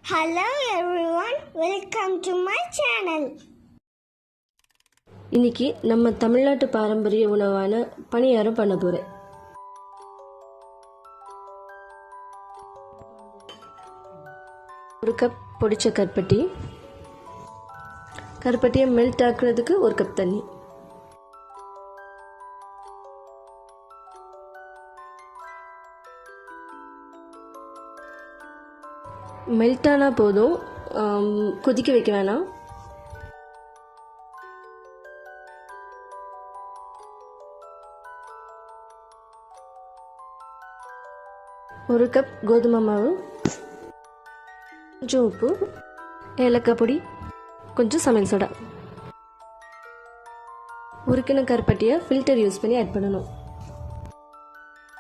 Hello everyone, welcome to my channel. இன்னைக்கு நம்ம தமிழ்நாட்டு பாரம்பரிய உணவான பணியாரம் பண்ண போறேன். ஒரு கப் பொடிச்ச கருப்பட்டியை மெல்ட் ஆக்குறதுக்கு ஒரு கப் தண்ணி, மெல்ட் ஆனால் போதும், கொதிக்க வைக்க வேணாம். ஒரு கப் கோதுமை மாவு, கொஞ்சம் உப்பு, ஏலக்காய் பொடி, கொஞ்சம் சமையல் சோடா. உருக்கின கருப்பட்டியை ஃபில்டர் யூஸ் பண்ணி ஆட் பண்ணணும்.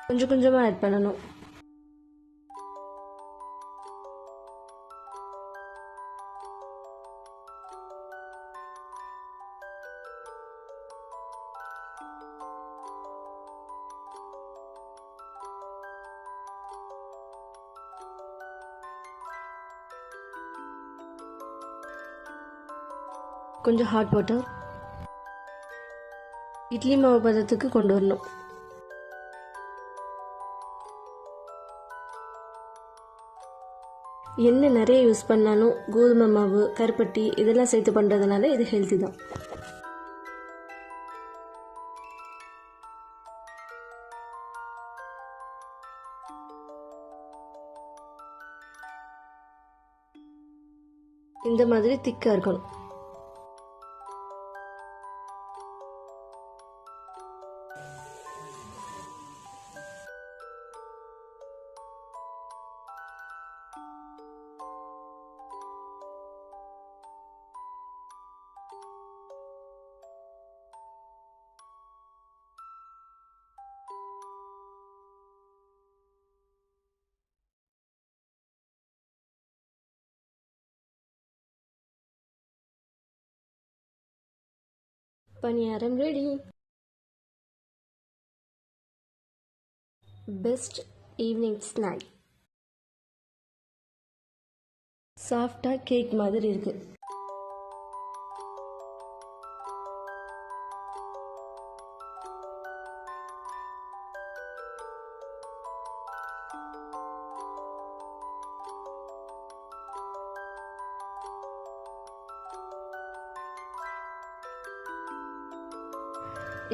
கொஞ்சம் கொஞ்சமாக ஆட் பண்ணணும். கொஞ்சம் ஹாட் வாட்டர் இட்லி மாவு பதத்துக்கு கொண்டு வரணும். எண்ணெய் நிறைய யூஸ் பண்ணாலும் கோதுமை மாவு, கருப்பட்டி இதெல்லாம் சேர்த்து பண்ணுறதுனால இது ஹெல்த்தி தான். இந்த மாதிரி திக்காக இருக்கணும். பணியாரம் ரெடி. Best evening snack. சாஃப்டா கேக் மாதிரி இருக்கு.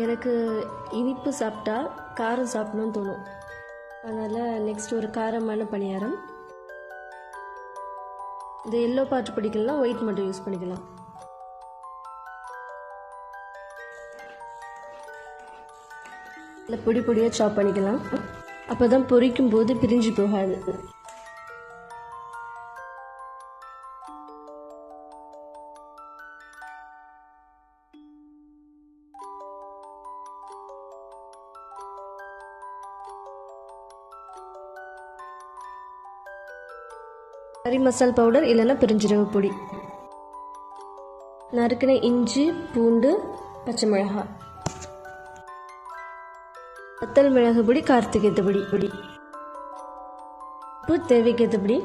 எனக்கு இனிப்பு சாப்பிட்டா காரம் சாப்பிடணும்னு தோணும். அதனால் நெக்ஸ்ட் ஒரு காரமான பணியாரம். இந்த எல்லோ பார்ட் பிடிக்கலாம், ஒயிட் மட்டும் யூஸ் பண்ணிக்கலாம். இல்லை பொடி பொடியாக சாப் பண்ணிக்கலாம். அப்போ தான் பொரிக்கும் போது பிரிஞ்சு போகாது. கறி மசால் பவுடர் இல்லைன்னா பெருஞ்சீரக பொடி, நறுக்கின இஞ்சி, பூண்டு, பச்சை மிளகாய், வத்தல் மிளகு பொடி, காரத்துக்கு ஏற்றபடி பொடி, உப்பு தேவைக்கு ஏற்றபடி,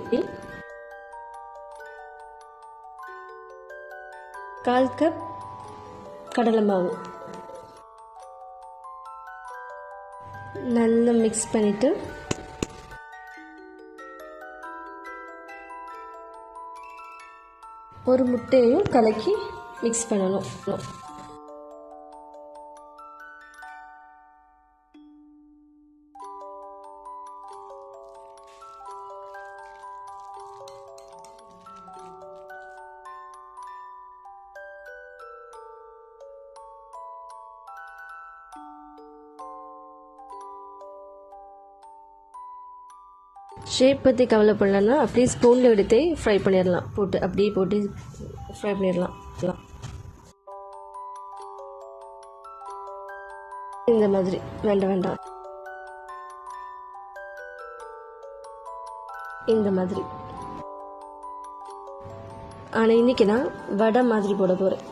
1/4 கப் கடலை மாவு. நல்லா மிக்ஸ் பண்ணிவிட்டு ஒரு முட்டையையும் கலக்கி மிக்ஸ் பண்ணணும். ஷேப் பற்றி கவலைப்படலன்னா அப்படியே ஸ்பூனில் எடுத்தே ஃப்ரை பண்ணிடலாம். அப்படியே போட்டு ஃப்ரை பண்ணிடலாம். இந்த மாதிரி வேண்டாம், இந்த மாதிரி. ஆனால் இன்னைக்கு நான் வடை மாதிரி போட போகிறேன்.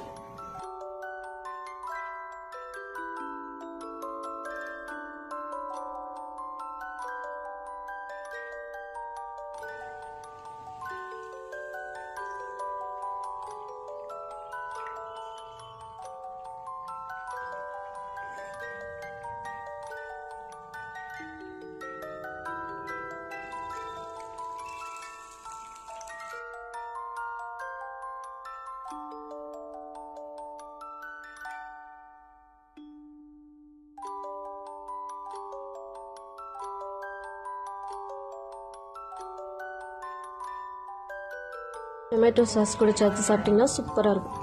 டொமேட்டோ சாஸ் கூட சேர்த்து சாப்பிட்டிங்கன்னா சூப்பராக இருக்கும்.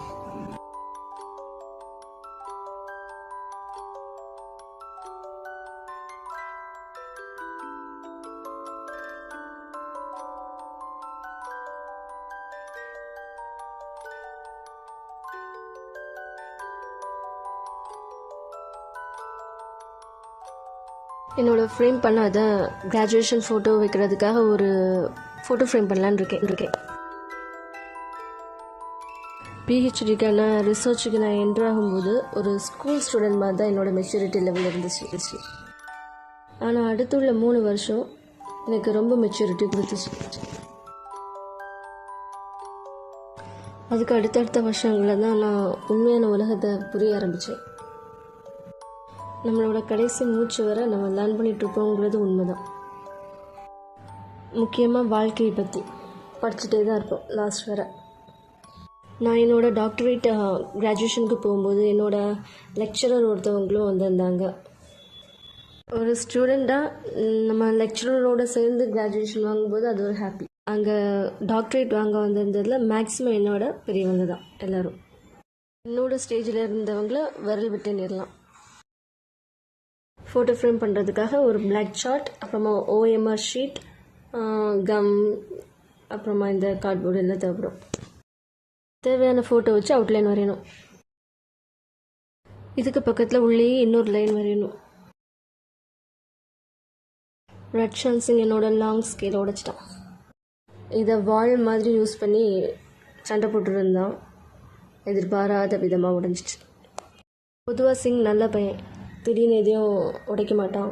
என்னோடய ஃப்ரேம் பண்ணாத கிராஜுவேஷன் ஃபோட்டோ வைக்கிறதுக்காக ஒரு ஃபோட்டோ ஃப்ரேம் பண்ணலான்னு இருக்கேன். பிஹெச்டிக்கான ரிசர்ச்சுக்கு நான் என்ட்ரு ஆகும்போது ஒரு ஸ்கூல் ஸ்டூடெண்ட் மாதிரி தான் என்னோடய மெச்சூரிட்டி லெவல் இருந்துச்சு. ஆனால் அடுத்துள்ள 3 வருஷம் எனக்கு ரொம்ப மெச்சூரிட்டி கொடுத்துச்சு. அதுக்கு அடுத்தடுத்த வருஷங்களில் தான் நான் உண்மையான உலகத்தை புரிய ஆரம்பித்தேன். நம்மளோட கடைசி மூச்சு வர நம்ம லேர்ன் பண்ணிகிட்ருப்போங்கிறது உண்மைதான். முக்கியமாக வாழ்க்கையை பற்றி படிச்சுட்டே தான் இருப்போம் லாஸ்ட் வர. நான் என்னோடய டாக்டரேட் கிராஜுவேஷனுக்கு போகும்போது என்னோடய லெக்சரர் ஒருத்தவங்களும் வந்திருந்தாங்க. ஒரு ஸ்டூடெண்ட்டாக நம்ம லெக்சரரோடு சேர்ந்து கிராஜுவேஷன் வாங்கும்போது அது ஒரு ஹாப்பி. அங்கே டாக்டரேட் வாங்க வந்திருந்ததில் மேக்ஸிமம் என்னோட பெரியவங்க தான் எல்லோரும். என்னோடய ஸ்டேஜில் இருந்தவங்கள விரல் விட்டு நேரலாம். ஃபோட்டோ ஃப்ரேம் பண்ணுறதுக்காக ஒரு பிளாக் சார்ட், அப்புறமா OMR ஷீட், கம், அப்புறமா இந்த கார்ட்போர்டு எல்லாம் தேவைப்படும். தேவையான ஃபோட்டோ வச்சு அவுட்லைன் வரையணும். இதுக்கு பக்கத்தில் உள்ளேயே இன்னொரு லைன் வரையணும். ரட்சன் சிங் என்னோட லாங் ஸ்கேல் உடைச்சிட்டான். இதை வால் மாதிரி யூஸ் பண்ணி சண்டை போட்டுருந்தான். எதிர்பாராத விதமாக உடைஞ்சிச்சு. பொதுவாக சிங் நல்ல பையன், திடீர்னு எதையும் உடைக்க மாட்டான்.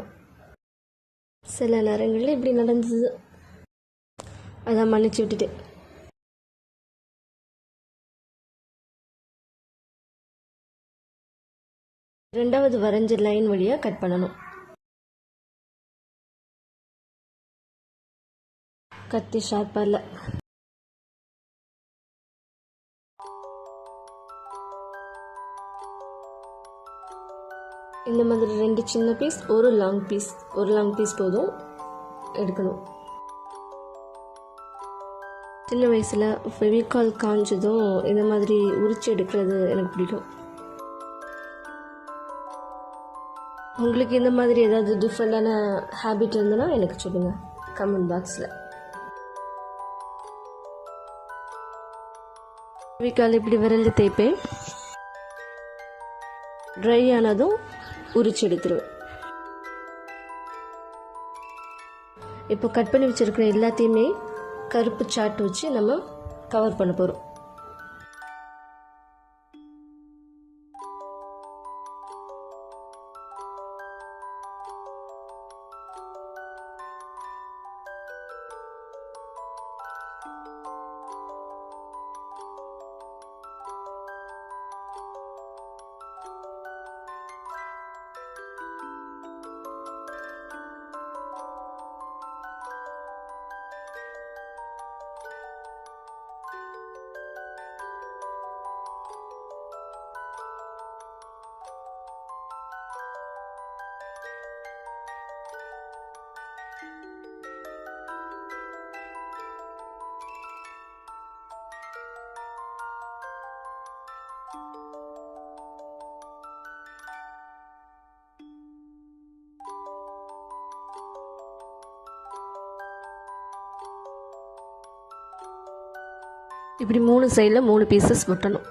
சில நேரங்களில் இப்படி நடந்தது, அதான் மன்னிச்சு விட்டுட்டேன். ரெண்டாவது வரைஞ்ச லைன் வழியாக கட் பண்ணணும். கத்தி ஷார்ப்பாக இல்லை. இந்த மாதிரி 2 சின்ன பீஸ், ஒரு லாங் பீஸ் போதும் எடுக்கணும். சின்ன வயசில் ஃபெவிகால் காஞ்சதும் இந்த மாதிரி உரிச்சு எடுக்கிறது எனக்கு பிடிக்கும். உங்களுக்கு இந்த மாதிரி ஏதாவது டிஃப்ரெண்டான ஹேபிட் இருந்ததுன்னா எனக்கு சொல்லுங்கள் கமெண்ட் பாக்ஸில். ஃபெவிகால் இப்படி விரல் தேய்ப்பேன். ட்ரை ஆனதும் உரிச்சு எடுத்துருவேன். இப்போ கட் பண்ணி வச்சுருக்கிற எல்லாத்தையுமே கருப்பு சாட் வச்சு நம்ம கவர் பண்ண போகிறோம். இப்படி 3 சைடில் 3 பீசஸ் ஒட்டணும்.